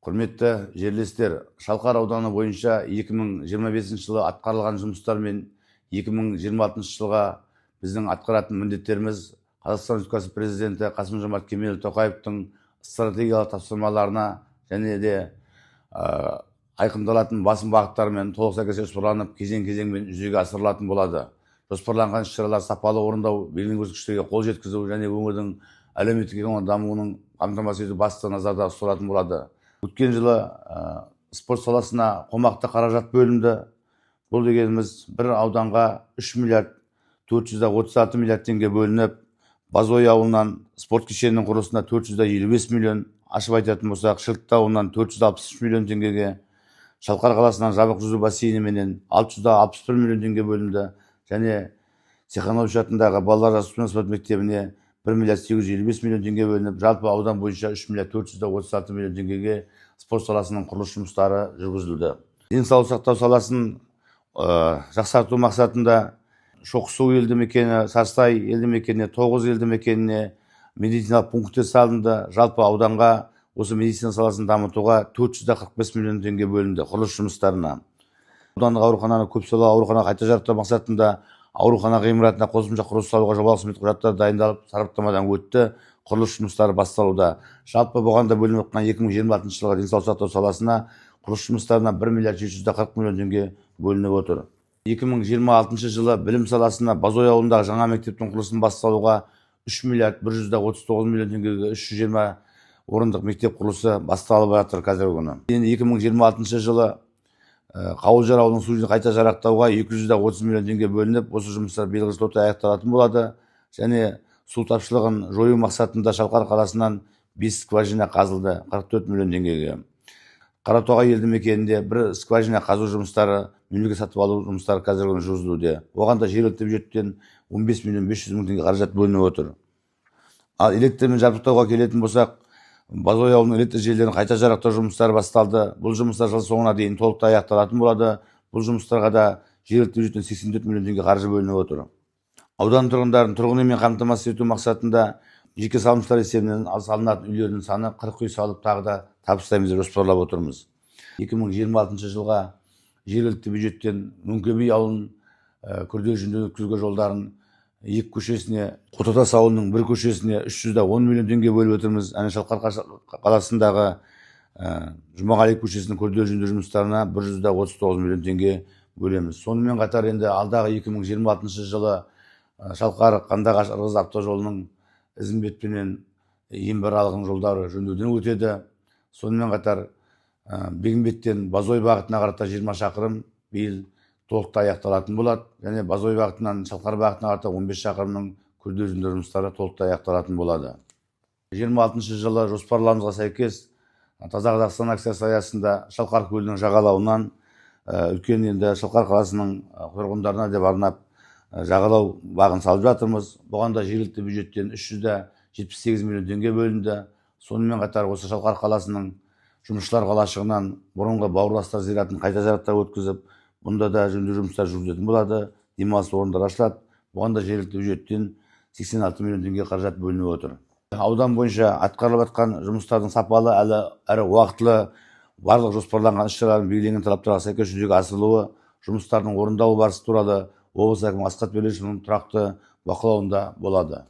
Құрметті жерлестер, Шалқар ауданы бойынша 2025 жылы атқарылған жұмыстар мен 2026 жылға біздің атқаратын міндеттеріміз Қазақстан Республикасы президенті Қасым-Жомарт Кемелұлы Тоқаевтың стратегиялық тапсырмаларына және де айқындалатын басым бағыттарымен толық сәйкес жоспарланып, кезең-кезеңмен жүзеге асырылатын болады. Жоспарланған іс-шаралар сапалы орындау, белгіленген көрсеткіштерге қол жеткізу және өңірдің әлеуметтік экономикалық дамуының қамтамасыз ету басты назарда ұсталатын болады. Өткен жылы спорт саласына қомақты қаражат бөлінді. Бұл дегеніміз бір ауданға 3 миллиард 436 миллиард теңге бөлініп, Базой ауылынан спорт кешенінің құрылысына 455 миллион, ашып айтатын болсақ, Шілікті ауылынан 463 миллион теңгеге, Шалқар қаласынан жабық жүзу бассейні менен 661 миллион теңге бөлінді, және Цеханович атындағы балалар жасөспірімдер спорт мектебіне 1 миллиард 855 миллион теңге бөлініп, жалпы аудан бойынша 3 миллиард 436 миллион теңгеге спорт саласының құрылыс жұмыстары жүргізілді. Денсаулық сақтау саласын жақсарту мақсатында Шоқсу елді мекені, Сарсай елді мекеніне, 9 елді мекеніне медициналық пункттер салынды. Жалпы ауданға осы медицина саласын дамытуға 445 миллион теңге бөлінді құрылыс жұмыстарына. Аудандық аурухананы көпсалалы аурухана қайта жарақтау мақсатында аурухана ғимаратына қосымша құрылыс салуға жобалық сметалық құжаттар дайындалып, сараптамадан өтті. Құрылыс жұмыстары басталуда. Жалпы бұған да бөлініп отқан 2026 жылға денсаулық сақтау саласына құрылыс жұмыстарына 1 миллиард 740 миллион теңге бөлініп отыр. 2026 жылы білім саласына Базой ауылындағы жаңа мектептің құрылысын басталуға 3 миллиард 199 миллион теңгеге 320 орындық мектеп құрылысы басталып жатыр қазіргі күні. Енді 2026 жылы Қауылжар ауылының су жүйесін қайта жарақтауға 230 миллион теңге бөлініп, осы жұмыстар биылғы жылы аяқталатын болады. Және су тапшылығын жою мақсатында Шалқар қаласынан 5 скважина қазылды 44 миллион теңгеге. Қаратоғай елді мекенінде бір скважина қазу жұмыстары, мемлекет сатып алу жұмыстары қазіргі күні жүргізілуде. Оған да жергілікті бюджеттен 15 миллион 500 мың теңге қаражат бөлініп отыр. Ал электрмен жабдықтауға келетін болсақ, Базой ауылының электр желілерін қайта жарақтау жұмыстары басталды. Бұл жұмыстар жыл соңына дейін толықтай аяқталатын болады. Бұл жұмыстарға да жергілікті бюджеттен 84 миллион теңге қаржы бөлініп отыр. Аудан тұрғындарын тұрғын үймен қамтамасыз ету мақсатында жеке салымшылар есебінен салынатын үйлердің саны 40 үй салып, тағы да табыстаймыз деп жоспарлап отырмыз. 2026 жылға жергілікті бюджеттен Мөңкебей ауылын күрделі жөндеу өткізуге жолдарын 2 көшесіне, Қотатас ауылының 1 көшесіне 310 миллион теңге бөліп отырмыз. Шалқар қаласындағы Жұмағали көшесінің күрделі жөндеу жұмыстарына 139 миллион теңге бөлеміз. Сонымен қатар енді алдағы 2026 жылы Шалқар Қандыағаш Ырғыз автожолының Ізімбет пенен Ембір аралығының жолдары жөндеуден өтеді. Сонымен қатар Бегімбеттен Базой бағытына қарата 20 шақырым биыл толықтай аяқталатын болады. Және Базой бағытынан Шалқар бағытына қарата 15 шақырымның күрделі жөндеу жұмыстары толықтай аяқталатын болады. 26 жылы жоспарларымызға сәйкес Таза Қазақстан акциясы аясында Шалқар көлінің жағалауынан үлкен енді Шалқар қаласының тұрғындарына деп арнап жағалау бағын салып жатырмыз. Бұған да жергілікті бюджеттен 378 миллион теңге бөлінді. Сонымен қатар осы Шалқар қаласының жұмысшылар қалашығынан бұрынғы бауырластар зиратын қайта жарақтау өткізіп, бұнда да жөндеу жұмыстары жүргізілетін болады. Демалыс орындары ашылады. Бұған да жергілікті бюджеттен 86 миллион теңге қаражат бөлініп отыр. Аудан бойынша атқарылып жатқан жұмыстардың сапалы әрі уақытылы барлық жоспарланған іс-шаралардың белгіленген талаптарға сәйкес жүзеге асырылуы, жұмыстардың орындалу барысы туралы облыс әкімі Асхат Төлешовтің тұрақты бақылауында болады.